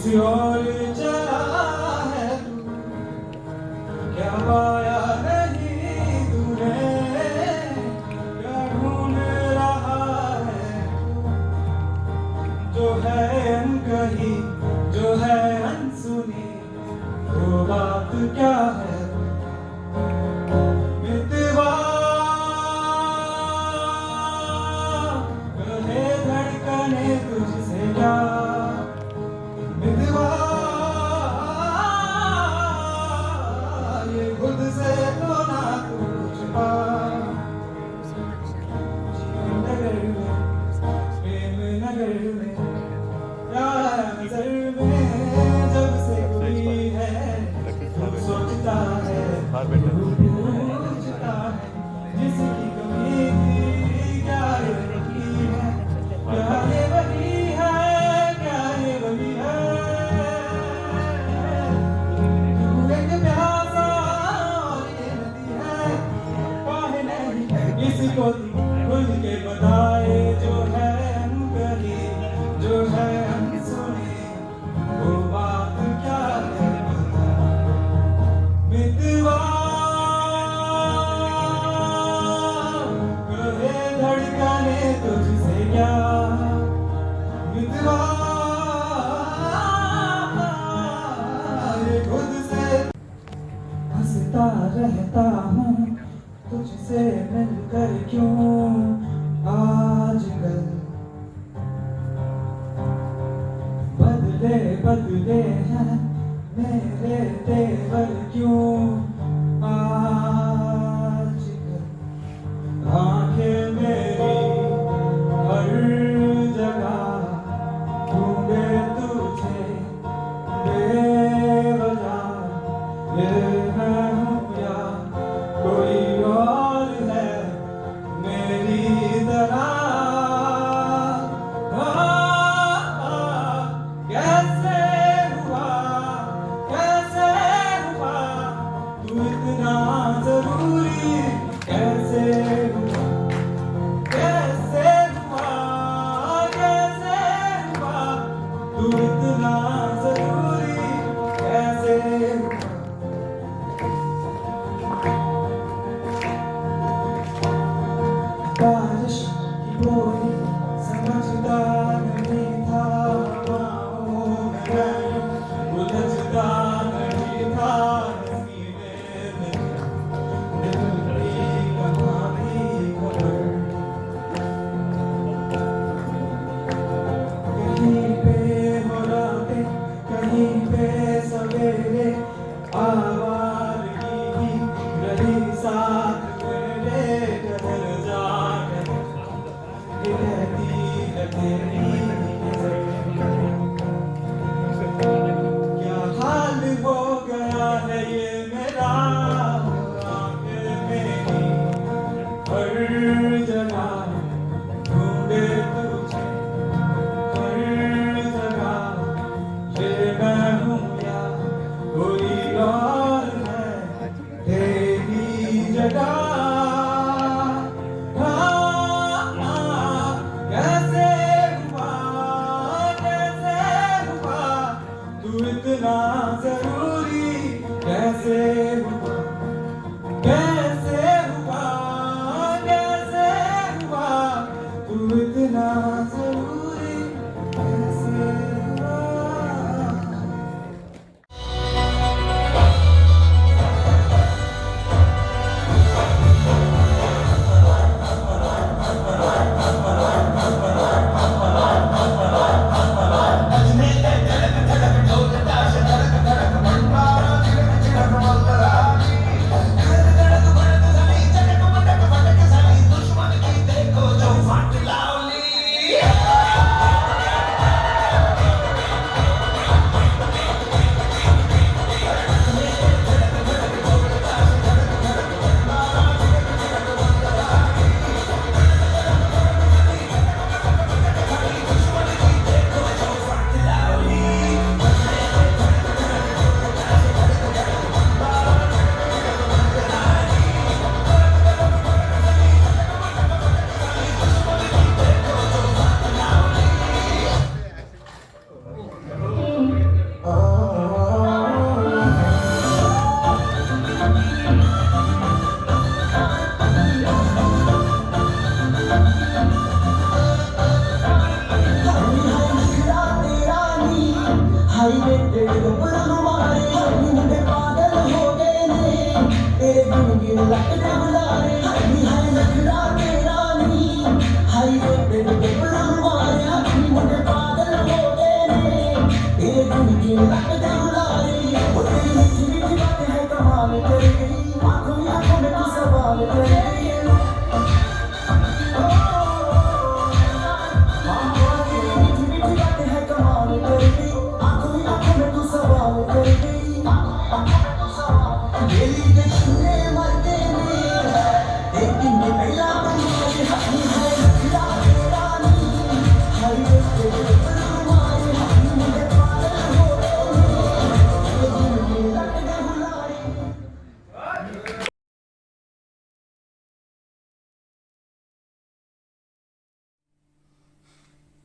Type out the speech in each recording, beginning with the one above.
किसी और चला है तू, क्या पाया नहीं तूने, क्या ढूंढ रहा है जो है अनकही, जो है अनसुनी, वो बात क्या है मितवा, कहे धड़कने तुझसे क्या मितवा, ये खुद से तो ना तू छुपा, नगर में प्रेम नगर में प्यार नजर में जब से कोई है तब सोचता है पूछता है जिसकी कमी थी क्या ये वही है, क्या ये वही है, क्या ये वही है, तू एक प्यासा और ये नदी है, काहे नहीं इसको तू खुल के बताए जो है अनकही, जो है अनसुनी, वो बात क्या है बता मितवा, कहे धड़कने तुझसे क्या मितवा, ये खुद से हंसता रहता हूँ तुझसे मिलकर क्यों आजकल, बदले बदले हैं मेरे तेवर क्यों आजकल, आंखें मेरी हर जगह ढूंढे तुझे बेवजह, ये मैं हूँ या कोई और है मेरी तरह, कैसे हुआ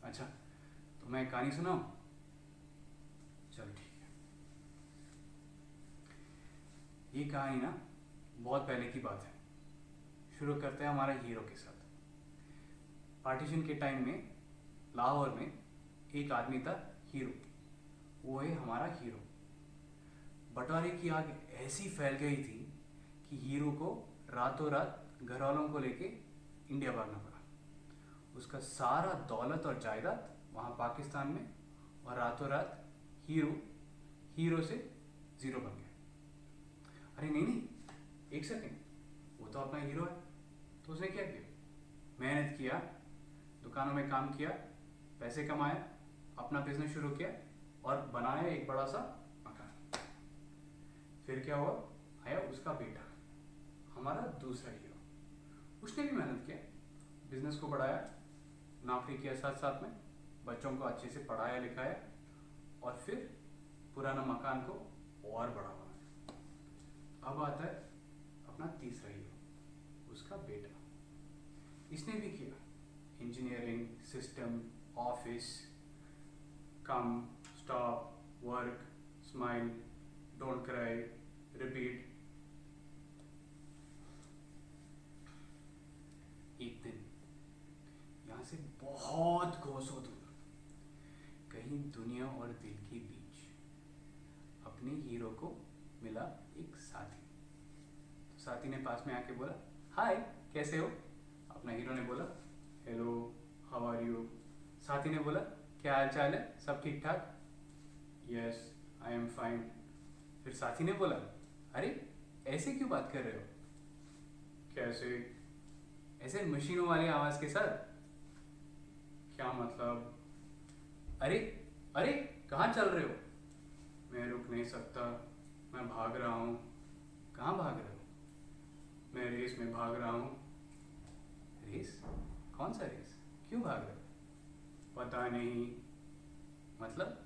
अच्छा, तो मैं कहानी सुनाऊं? चल ठीक है। ये कहानी ना बहुत पहले की बात है। शुरू करते हैं हमारे हीरो के साथ। पार्टीशन के टाइम में लाहौर में एक आदमी था, हीरो। वो है हमारा हीरो। बंटवारे की आग ऐसी फैल गई थी कि हीरो को रातों रात घर वालों को लेके इंडिया भागना पड़ा। उसका सारा दौलत और जायदाद वहाँ पाकिस्तान में, और रातों रात हीरो हीरो से जीरो बन गया। अरे नहीं नहीं, एक सेकेंड, वो तो अपना हीरो है। तो उसने क्या किया? मेहनत किया, दुकानों में काम किया, पैसे कमाए, अपना बिजनेस शुरू किया और बनाया एक बड़ा सा मकान। फिर क्या हुआ? आया उसका बेटा, हमारा दूसरा हीरो। उसने भी मेहनत किया, बिजनेस को बढ़ाया, नौकरी किया साथ साथ में, बच्चों को अच्छे से पढ़ाया लिखाया, और फिर पुराना मकान को और बड़ा बनाया। अब आता है अपना तीसरा हीरो, उसका बेटा। इसने भी किया engineering, system, office, come, stop, work, smile, don't cry, repeat. एक दिन यहाँ से बहुत कोसों दूर, कहीं दुनिया और दिल के बीच, अपने हीरो को मिला एक साथी। तो साथी ने पास में आके बोला, हाय कैसे हो? अपना हीरो ने बोला, हेलो हाउ आर यू? साथी ने बोला, क्या हाल चाल है, सब ठीक ठाक? Yes I am fine. फिर साथी ने बोला, अरे ऐसे क्यों बात कर रहे हो? कैसे? ऐसे मशीनों वाली आवाज के साथ। क्या मतलब? अरे अरे, कहाँ चल रहे हो? मैं रुक नहीं सकता, मैं भाग रहा हूँ। कहाँ भाग रहे हो? मैं रेस में भाग रहा हूँ। रेस? कौन सा रेस? क्यों भाग रहे हो? पता नहीं। मतलब?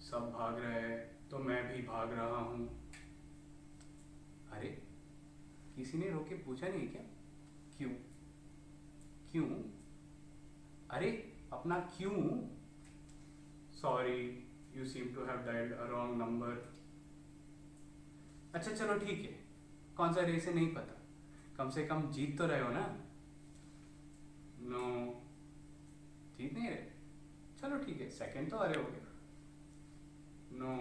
सब भाग रहे हैं तो मैं भी भाग रहा हूँ। अरे, किसी ने रोक के पूछा नहीं क्या? क्यों? क्यों? अरे अपना क्यों? Sorry, you seem to have dialled a wrong number. अच्छा चलो ठीक है, कौन सा रेस है नहीं पता, कम से कम जीत तो रहे हो ना? नो, जीत नहीं रहे। चलो ठीक है, सेकंड तो आ रहे होगे। No,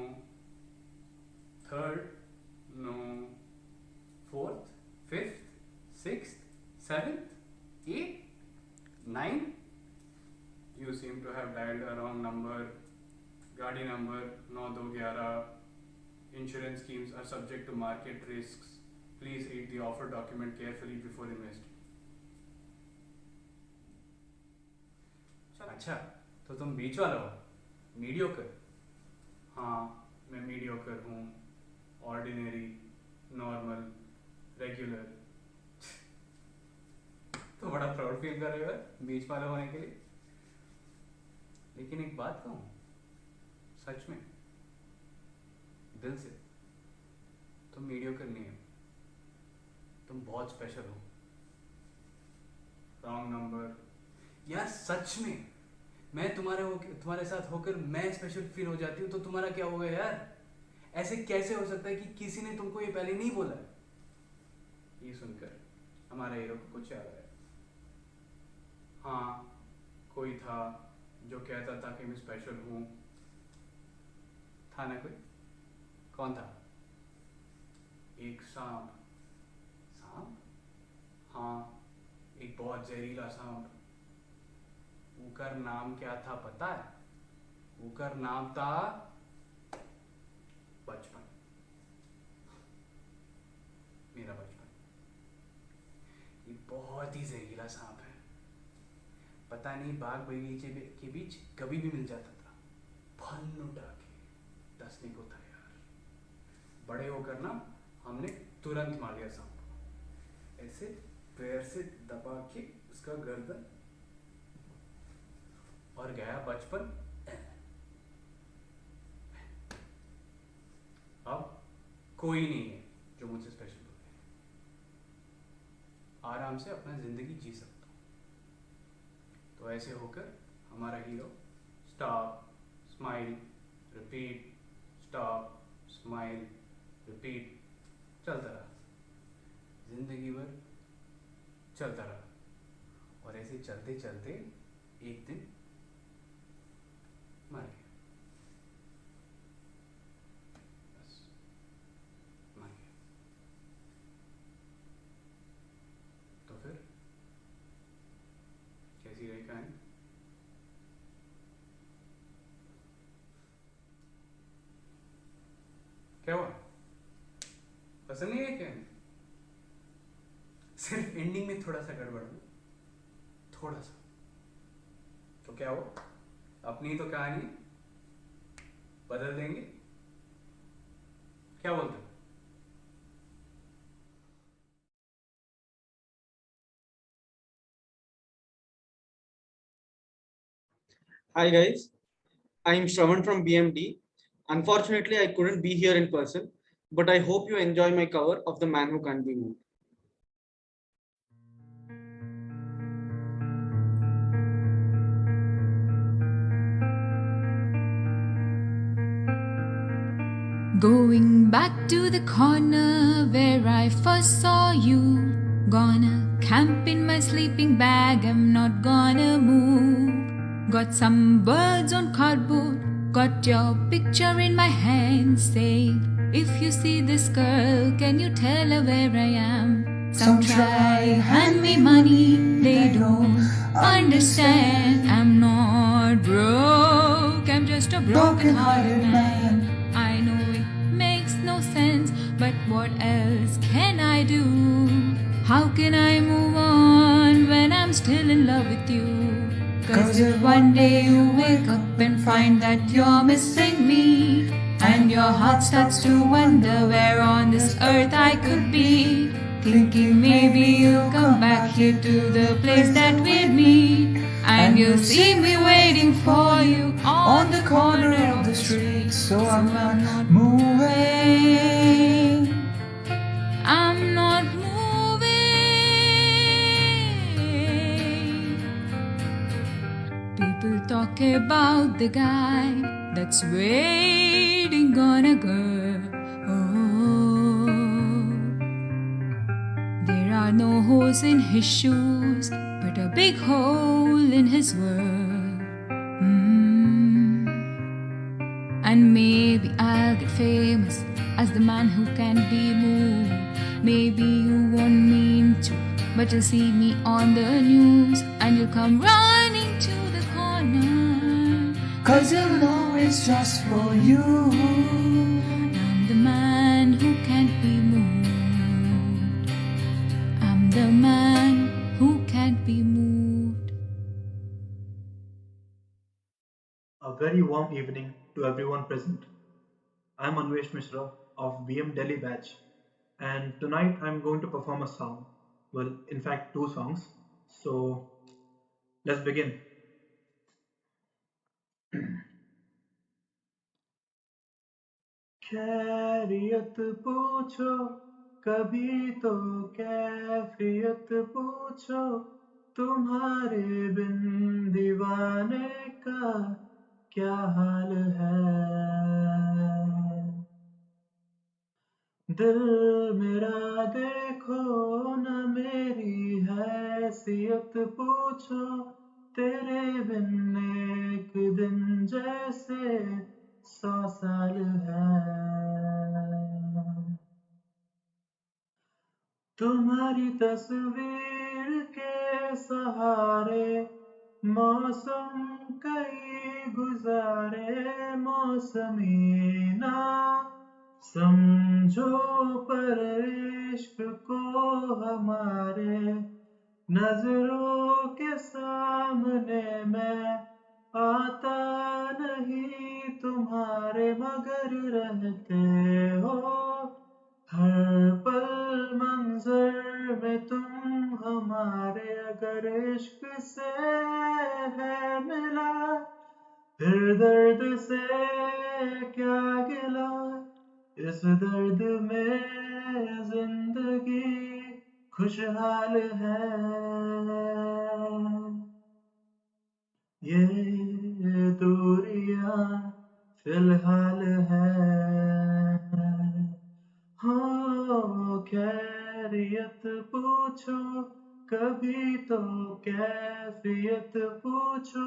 third, no, fourth, fifth, sixth, seventh, eight, nine. You seem to have dialled a wrong number. गाड़ी number 9211। Insurance schemes are subject to market risks. Please read the offer document carefully before investing. अच्छा, तो तुम बीच वाला हो, mediocre? हाँ, मैं mediocre हूँ, ordinary, normal, regular. तो बड़ा प्राउड फील कर रहे हो बीच वाला होने के लिए। लेकिन एक बात कहूँ, सच में, दिल से, तुम मीडियोकर नहीं हो, तुम बहुत स्पेशल हो। Wrong number. यार सच में, मैं तुम्हारे साथ होकर मैं स्पेशल फील हो जाती हूँ, तो तुम्हारा क्या होगा यार? ऐसे कैसे हो सकता है कि किसी ने तुमको ये पहले नहीं बोला? ये सुनकर हमारा हीरो को कुछ याद आया। हाँ, कोई था जो कहता था कि मैं स्पेशल हूँ। था ना कोई? कौन था? एक सांप बहुत जहरीला सांप। ऊकर नाम क्या था पता है? ऊकर नाम था बचपन। मेरा बचपन। ये बहुत ही जहरीला सांप है। पता नहीं बाग बगीचे के बीच कभी भी मिल जाता था, फन उठा के डसने को था यार। बड़े होकर ना हमने तुरंत मार दिया सांप को, ऐसे पैर से दबा के उसका गर्दन, और गया बचपन। अब कोई नहीं है जो मुझसे स्पेशल हो। आराम से अपना जिंदगी जी सकता हूँ। तो ऐसे होकर हमारा hero stop smile repeat, stop smile repeat चलता रहा, जिंदगी भर चलता रहा। और ऐसे चलते चलते एक दिन मर गया। बस मर गया। तो फिर कैसी रही कहानी? क्या हुआ? पसंद नहीं है क्या? सिर्फ एंडिंग में थोड़ा सा गड़बड़ हो, थोड़ा सा। तो क्या हो, अपनी तो कहानी बदल देंगे, क्या बोलते हो? Hi guys, I'm Shravan from BMD. Unfortunately, I couldn't be here in person, but I hope you enjoy my cover of The Man Who Can't Be Moved. Going back to the corner where I first saw you. Gonna camp in my sleeping bag, I'm not gonna move. Got some birds on cardboard, got your picture in my hand. Say, if you see this girl, can you tell her where I am? Some try, hand me money, they don't understand. I'm not broke, I'm just a broken hearted man. I know it makes no sense, but what else can I do? How can I move on when I'm still in love with you? Cause if one day you wake up and find that you're missing me, and your heart starts to wonder where on this earth I could be, thinking maybe you'll come back here to the place that we'd meet, and you'll see me waiting for you on the corner of the street. So I'm not moving. I'm not moving. People talk about the guy that's waiting on a girl. Oh, there are no holes in his shoes, but a big hole in his world. And maybe I'll get famous as the man who can't be moved. Maybe you won't mean to, but you'll see me on the news, and you'll come running to the corner, cause you'll know it's just for you. I'm the man who can't be moved. I'm the man who can't be moved. A very warm evening to everyone present. I'm Anvesh Mishra of BM Delhi batch, and tonight I'm going to perform a song. Well, in fact, two songs. So let's begin. खैरियत पूछो कभी तो कैफियत पूछो तुम्हारे बिन दीवाने का क्या हाल है दिल मेरा देखो न मेरी हैसियत पूछो तेरे बिन एक दिन जैसे 100 साल है तुम्हारी तस्वीर के सहारे मौसम कई गुजारे मौसमी ना समझो पर इश्क को हमारे नजरों के सामने मैं आता नहीं तुम्हारे मगर रहते हो हर पल मंजर में तुम हमारे अगर इश्क से है मिला फिर दर्द से क्या गिला इस दर्द में जिंदगी खुशहाल है ये दूरियां फिलहाल है हो खैरियत पूछो कभी तो कैफियत पूछो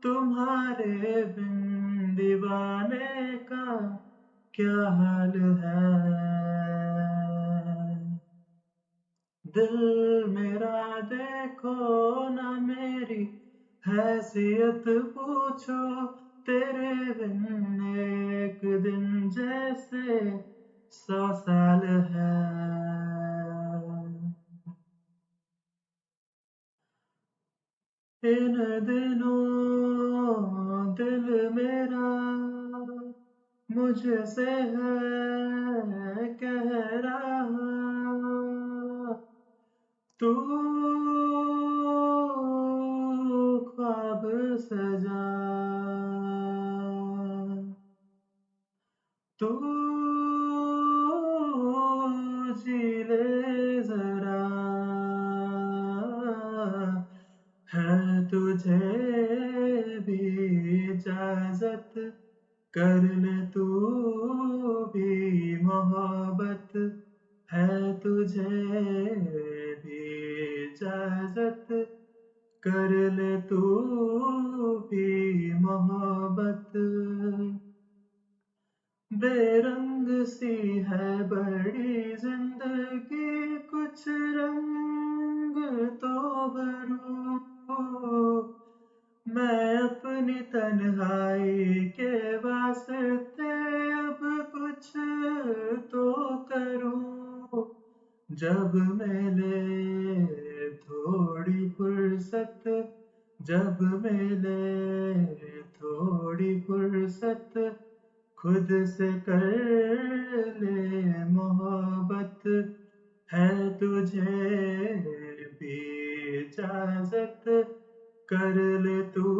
तुम्हारे बिन दीवाने का क्या हाल है दिल मेरा देखो ना मेरी हैसियत पूछो तेरे बिन एक दिन जैसे 100 साल है इन दिनों दिल मेरा मुझसे है कह रहा तू ख्वाब सजा तू जी ले जरा है तुझे भी इजाजत कर ले तू भी मोहब्बत है तुझे भी इजाजत कर ले तू भी मोहब्बत बेरंग सी है बड़ी जिंदगी कुछ रंग तो भरूं मैं अपनी तन्हाई के वास्ते अब कुछ तो करूं जब मिले थोड़ी फुर्सत जब मिले थोड़ी फुर्सत खुद से कर ले मोहब्बत है तुझे भी इजाजत कर ले तू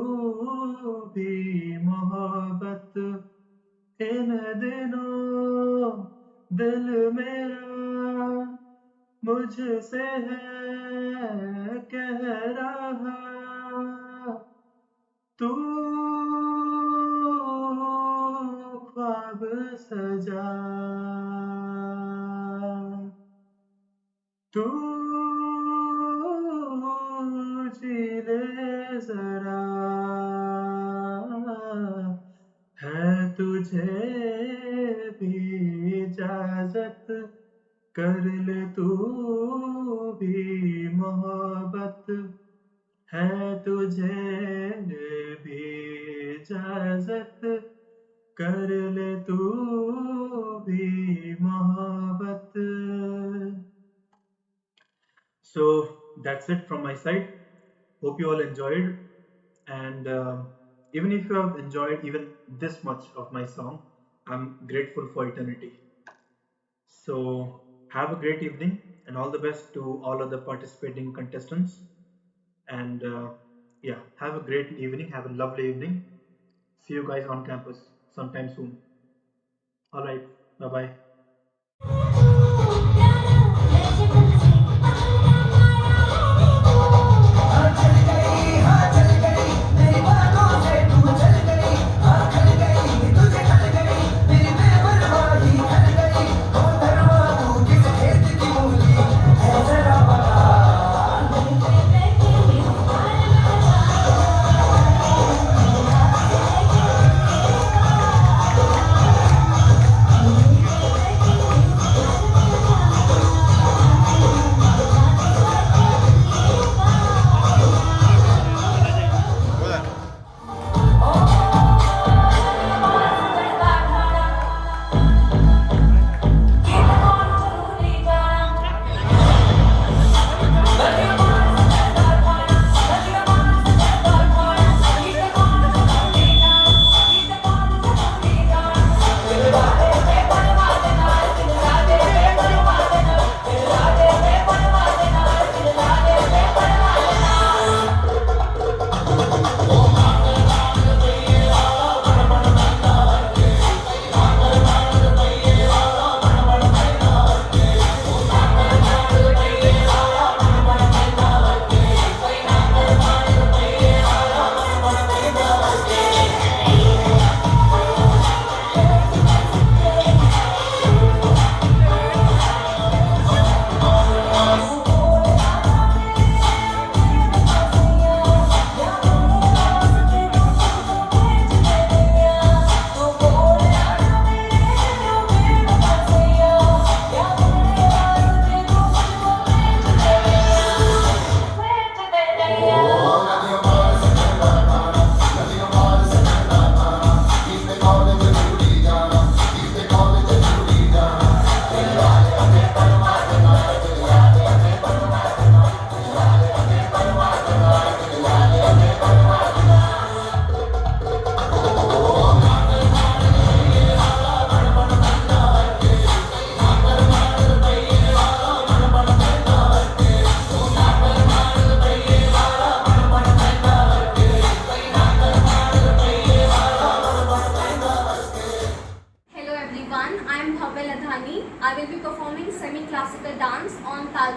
भी मोहब्बत इन दिनों दिल मेरा मुझसे है कह रहा तू ख्वाब सजा तू जी ले जरा है तुझे भी इजाजत कर ले तू भी मोहब्बत है तुझे भी इजाजत कर ले तू भी मोहब्बत So that's it from my side. Hope you all enjoyed. And even if you have enjoyed even this much of my song, I'm grateful for eternity. So have a great evening and all the best to all other participating contestants. And yeah, have a great evening. Have a lovely evening. See you guys on campus sometime soon. All right. Bye bye.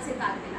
से तार मिला।